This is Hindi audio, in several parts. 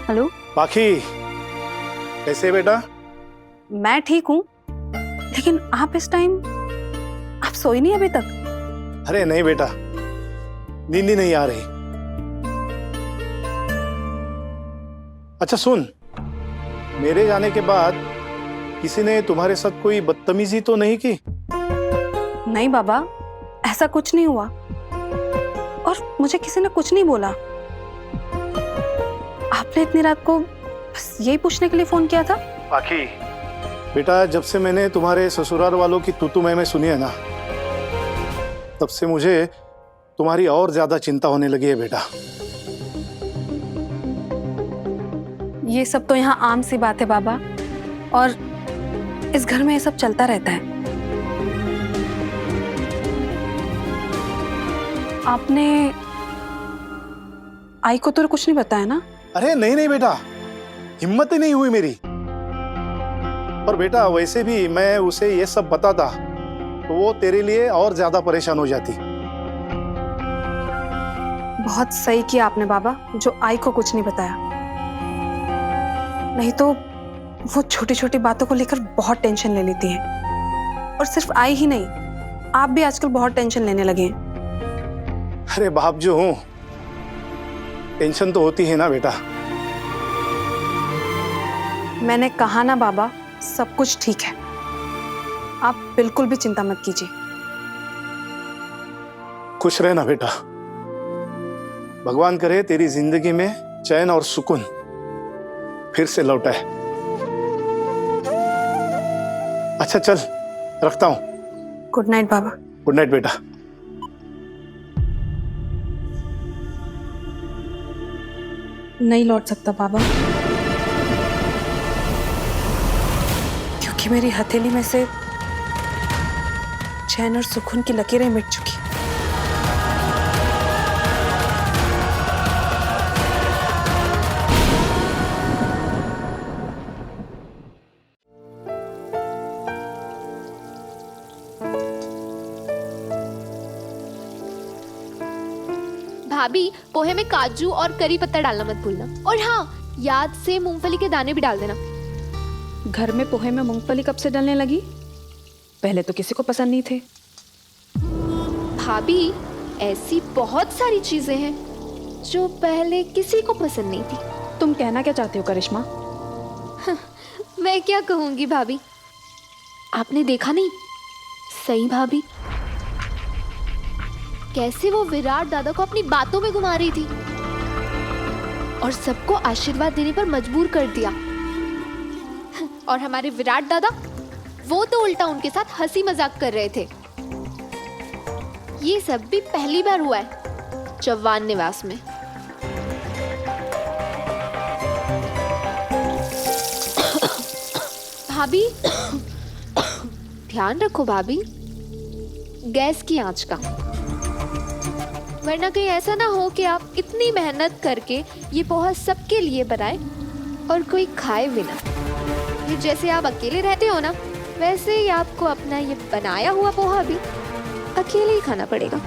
हेलो। पाखी, कैसे बेटा? मैं ठीक हूँ, लेकिन आप इस टाइम आप सोई नहीं अभी तक? अरे नहीं बेटा, नींद ही नहीं आ रही। अच्छा सुन, मेरे जाने के बाद किसी ने तुम्हारे साथ कोई बदतमीजी तो नहीं की? नहीं बाबा, ऐसा कुछ नहीं हुआ और मुझे किसी ने कुछ नहीं बोला। आपने इतनी रात को बस यही पूछने के लिए फोन किया था? पाखी बेटा, जब से मैंने तुम्हारे ससुराल वालों की तू मैं सुनी है ना, तब से मुझे तुम्हारी और ज्यादा चिंता होने लगी है बेटा। ये सब तो यहाँ आम सी बात है बाबा, और इस घर में ये सब चलता रहता है। आपने आई को तो कुछ नहीं बताया ना? अरे नहीं नहीं बेटा, हिम्मत ही नहीं हुई मेरी। और बेटा वैसे भी मैं उसे ये सब बताता तो वो तेरे लिए और ज्यादा परेशान हो जाती। बहुत सही किया आपने बाबा, जो आई को कुछ नहीं बताया। नहीं तो वो छोटी छोटी बातों को लेकर बहुत टेंशन ले लेती है। और सिर्फ आई ही नहीं, आप भी आजकल बहुत टेंशन लेने लगे हैं। अरे बाप जो हूं, टेंशन तो होती है ना बेटा। मैंने कहा ना बाबा, सब कुछ ठीक है, आप बिल्कुल भी चिंता मत कीजिए। खुश रहना बेटा, भगवान करे तेरी जिंदगी में चैन और सुकून फिर से लौटाए। अच्छा चल, रखता हूं। गुड नाइट बाबा। गुड नाइट बेटा। नहीं लौट सकता बाबा, क्योंकि मेरी हथेली में से चैन और सुकून की लकीरें मिट चुकी। भाभी, पोहे में काजू और करी पत्ता डालना मत भूलना। और हाँ, याद से मूंगफली के दाने भी डाल देना। घर में पोहे में मूंगफली कब से डलने लगी? पहले तो किसी को पसंद नहीं थे। भाभी, ऐसी बहुत सारी चीजें हैं जो पहले किसी को पसंद नहीं थी। तुम कहना क्या चाहते हो करिश्मा? मैं क्या कहूंगी भाभी, आपने देखा नहीं सही भाभी कैसे वो विराट दादा को अपनी बातों में घुमा रही थी और सबको आशीर्वाद देने पर मजबूर कर दिया। और हमारे विराट दादा, वो तो उल्टा उनके साथ हंसी मजाक कर रहे थे। ये सब भी पहली बार हुआ है चव्हाण निवास में। भाभी, ध्यान रखो भाभी, गैस की आंच का, वरना कहीं ऐसा ना हो कि आप इतनी मेहनत करके ये पोहा सबके लिए बनाए और कोई खाए भी ना। फिर जैसे आप अकेले रहते हो ना, वैसे ही आपको अपना ये बनाया हुआ पोहा भी अकेले ही खाना पड़ेगा।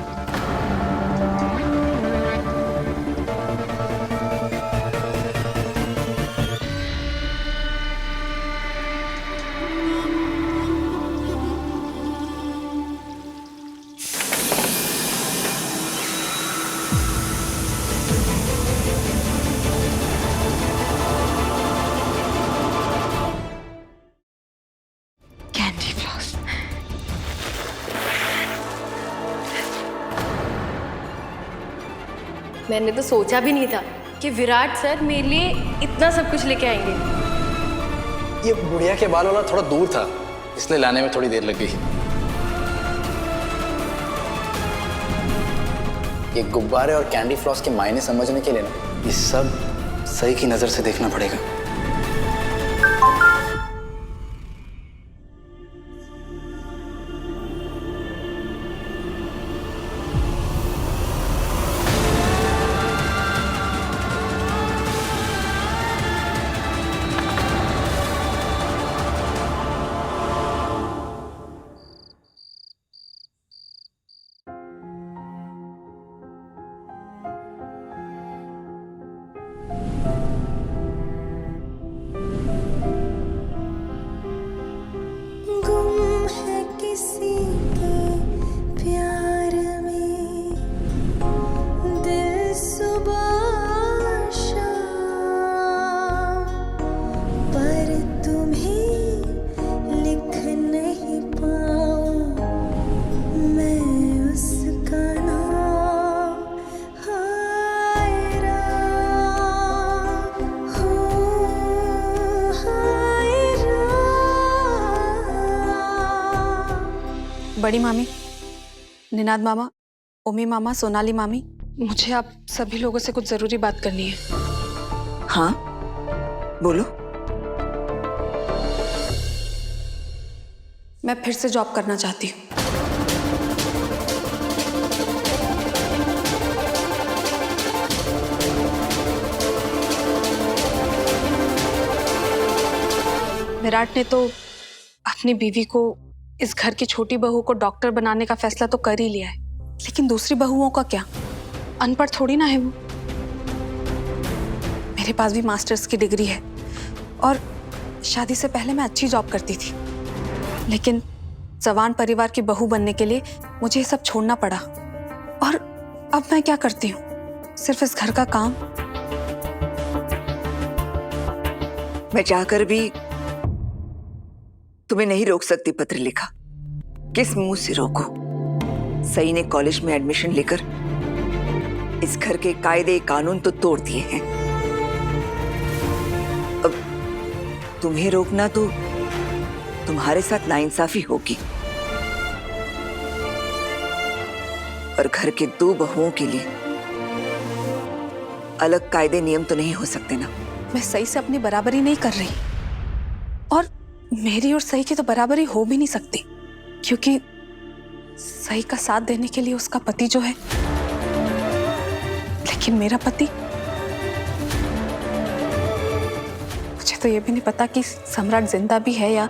मैंने तो सोचा भी नहीं था कि विराट सर मेरे लिए इतना सब कुछ लेके आएंगे। ये बुढ़िया के बाल वाला थोड़ा दूर था, इसलिए लाने में थोड़ी देर लग गई। ये गुब्बारे और कैंडी फ्लॉस के मायने समझने के लिए ना, ये सब सही की नजर से देखना पड़ेगा। बड़ी मामी, निनाद मामा, ओमी मामा, सोनाली मामी, मुझे आप सभी लोगों से कुछ जरूरी बात करनी है। हाँ बोलो। मैं फिर से जॉब करना चाहती हूँ। विराट ने तो अपनी बीवी को, इस घर की छोटी बहू को डॉक्टर बनाने का फैसला तो कर ही लिया है, लेकिन दूसरी बहुओं का क्या? अनपढ़ थोड़ी ना है वो। मेरे पास भी मास्टर्स की डिग्री है और शादी से पहले मैं अच्छी जॉब करती थी, लेकिन जवान परिवार की बहू बनने के लिए मुझे ये सब छोड़ना पड़ा। और अब मैं क्या करती हूँ? सिर्फ इस घर का काम। मैं चाहकर भी तुम्हें नहीं रोक सकती पत्रलेखा। किस मुंह से रोको? सई ने कॉलेज में एडमिशन लेकर इस घर के कायदे कानून तो तोड़ दिए हैं। अब तुम्हें रोकना तो तुम्हारे साथ नाइंसाफी होगी, और घर के दो बहुओं के लिए अलग कायदे नियम तो नहीं हो सकते ना। मैं सही से अपनी बराबरी नहीं कर रही, और मेरी और सही की तो बराबरी हो भी नहीं सकती, क्योंकि सही का साथ देने के लिए उसका पति जो है, लेकिन मेरा पति, मुझे तो ये भी नहीं पता कि सम्राट जिंदा भी है या।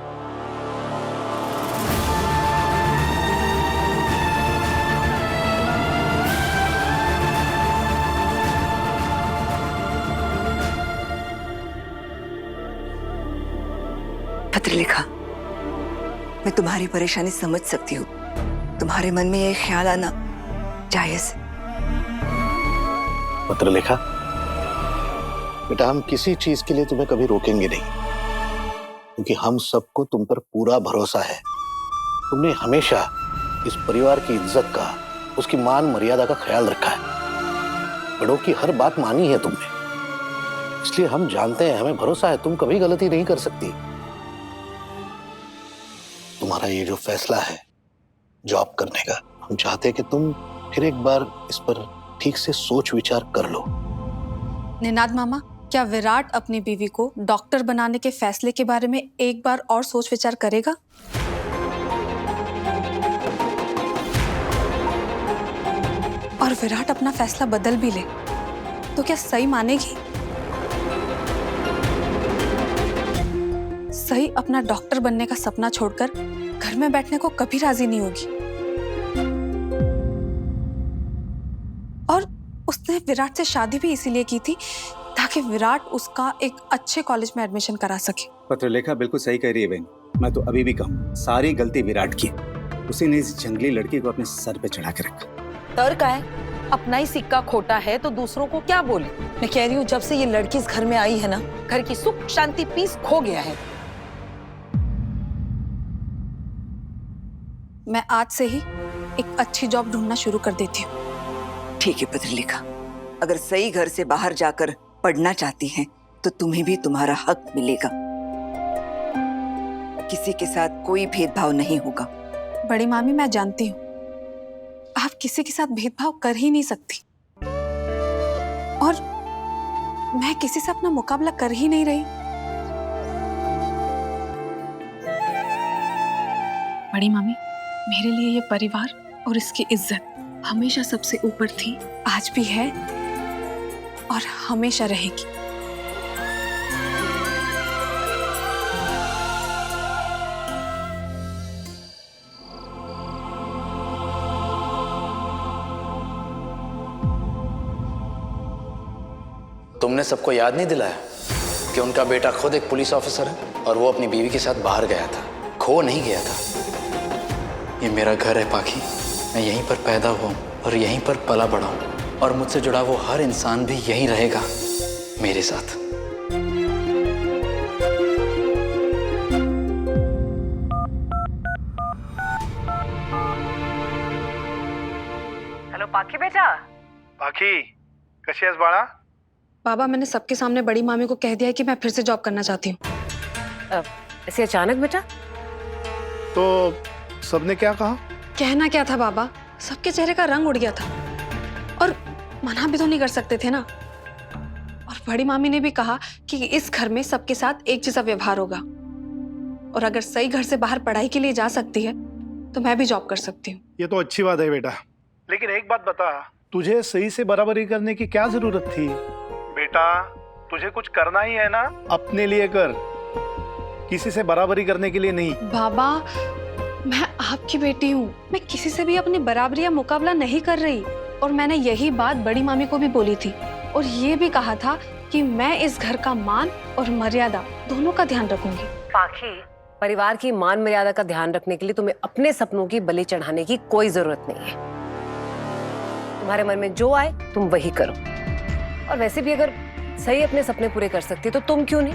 पत्रलेखा, मैं तुम्हारी परेशानी समझ सकती हूँ। तुम्हारे मन में ये ख्याल आना जायज है। पत्रलेखा, बेटा हम किसी चीज के लिए तुम्हें कभी रोकेंगे नहीं, क्योंकि हम सबको तुम पर पूरा भरोसा है। तुमने हमेशा इस परिवार की इज्जत का, उसकी मान मर्यादा का ख्याल रखा है। बड़ों की हर बात मानी है तुमने, इसलिए हम जानते हैं, हमें भरोसा है तुम कभी गलती नहीं कर सकती। तुम्हारा ये जो फैसला है जॉब करने का, हम चाहते हैं कि तुम फिर एक बार इस पर ठीक से सोच विचार कर लो। निनाद मामा, क्या विराट अपनी बीवी को डॉक्टर बनाने के फैसले के बारे में एक बार और सोच विचार करेगा? और विराट अपना फैसला बदल भी ले तो क्या सही मानेगी? सही अपना डॉक्टर बनने का सपना छोड़कर घर में बैठने को कभी राजी नहीं होगी। और उसने विराट से शादी भी इसीलिए की थी ताकि विराट उसका एक अच्छे कॉलेज में एडमिशन करा सके। पत्रलेखा बिल्कुल सही कह रही है बहन। मैं तो अभी भी कहूँ, सारी गलती विराट की। उसी ने इस जंगली लड़की को अपने सर पे चढ़ा के रखा। तर्क है, अपना ही सिक्का खोटा है तो दूसरों को क्या बोले। मैं कह रही हूँ, जब से ये लड़की इस घर में आई है ना, घर की सुख शांति पीस खो गया है। मैं आज से ही एक अच्छी जॉब ढूंढना शुरू कर देती हूँ। ठीक है पत्रलेखा, अगर सही घर से बाहर जाकर पढ़ना चाहती हैं तो तुम्हें भी तुम्हारा हक मिलेगा। किसी के साथ कोई भेदभाव नहीं होगा। बड़ी मामी, मैं जानती हूँ आप किसी के साथ भेदभाव कर ही नहीं सकती, और मैं किसी से अपना मुकाबला कर ही नहीं रही। बड़ी मामी, मेरे लिए ये परिवार और इसकी इज्जत हमेशा सबसे ऊपर थी, आज भी है और हमेशा रहेगी। तुमने सबको याद नहीं दिलाया कि उनका बेटा खुद एक पुलिस ऑफिसर है और वो अपनी बीवी के साथ बाहर गया था, खो नहीं गया था। ये मेरा घर है पाखी, मैं यहीं पर पैदा हुआ हूँ और यहीं पर पला बड़ा हूँ, और मुझसे जुड़ा वो हर इंसान भी यहीं रहेगा मेरे साथ। हेलो पाखी बेटा। पाखी, कशी आहेस बाळा? बाबा, मैंने सबके सामने बड़ी मामी को कह दिया है कि मैं फिर से जॉब करना चाहती हूँ। ऐसे अचानक बेटा? तो सबने क्या कहा? कहना क्या था बाबा, सबके चेहरे का रंग उड़ गया था और मना भी तो नहीं कर सकते थे ना। और बड़ी मामी ने भी कहा कि इस घर में सबके साथ एक जैसा व्यवहार होगा, और अगर सही घर से बाहर पढ़ाई के लिए जा सकती है तो मैं भी जॉब कर सकती हूँ। ये तो अच्छी बात है बेटा, लेकिन एक बात बता, तुझे सही से बराबरी करने की क्या जरूरत थी? बेटा तुझे कुछ करना ही है ना, अपने लिए कर, किसी से बराबरी करने के लिए नहीं। बाबा मैं आपकी बेटी हूँ, मैं किसी से भी अपनी बराबरी या मुकाबला नहीं कर रही। और मैंने यही बात बड़ी मामी को भी बोली थी और ये भी कहा था कि मैं इस घर का मान और मर्यादा दोनों का ध्यान रखूंगी। पाखी, परिवार की मान मर्यादा का ध्यान रखने के लिए तुम्हें अपने सपनों की बलि चढ़ाने की कोई जरूरत नहीं है। तुम्हारे मन में जो आए तुम वही करो। और वैसे भी अगर सही अपने सपने पूरे कर सकती तो तुम क्यों नहीं?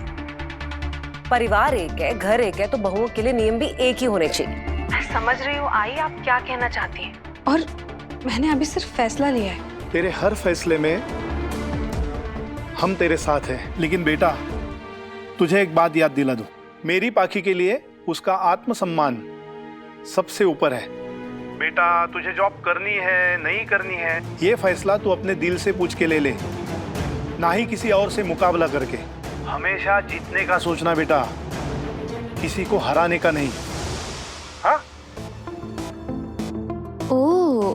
परिवार एक है, घर एक है, तो बहुओं के लिए नियम भी एक ही होने चाहिए। मैं समझ रही हूँ आई आप क्या कहना चाहती हैं, और मैंने अभी सिर्फ फैसला लिया है। तेरे हर फैसले में हम तेरे साथ हैं, लेकिन बेटा तुझे एक बात याद दिला दूं, मेरी पाखी के लिए उसका आत्मसम्मान सबसे ऊपर है। बेटा तुझे जॉब करनी है नहीं करनी है, ये फैसला तू अपने दिल से पूछ के ले ले, ना ही किसी और से मुकाबला करके। हमेशा जीतने का सोचना बेटा, किसी को हराने का नहीं। हाँ? ओ,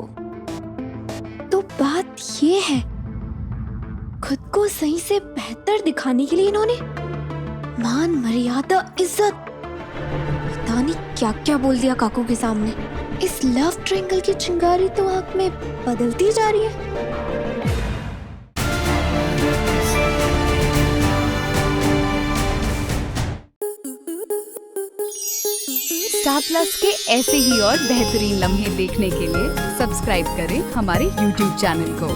तो बात ये है, खुद को सही से बेहतर दिखाने के लिए इन्होंने मान मर्यादा इज्जत पता नहीं क्या क्या बोल दिया काकू के सामने। इस लव ट्रायंगल की चिंगारी तो आंख में बदलती जा रही है। स्टार प्लस के ऐसे ही और बेहतरीन लम्हे देखने के लिए सब्सक्राइब करें हमारे YouTube चैनल को।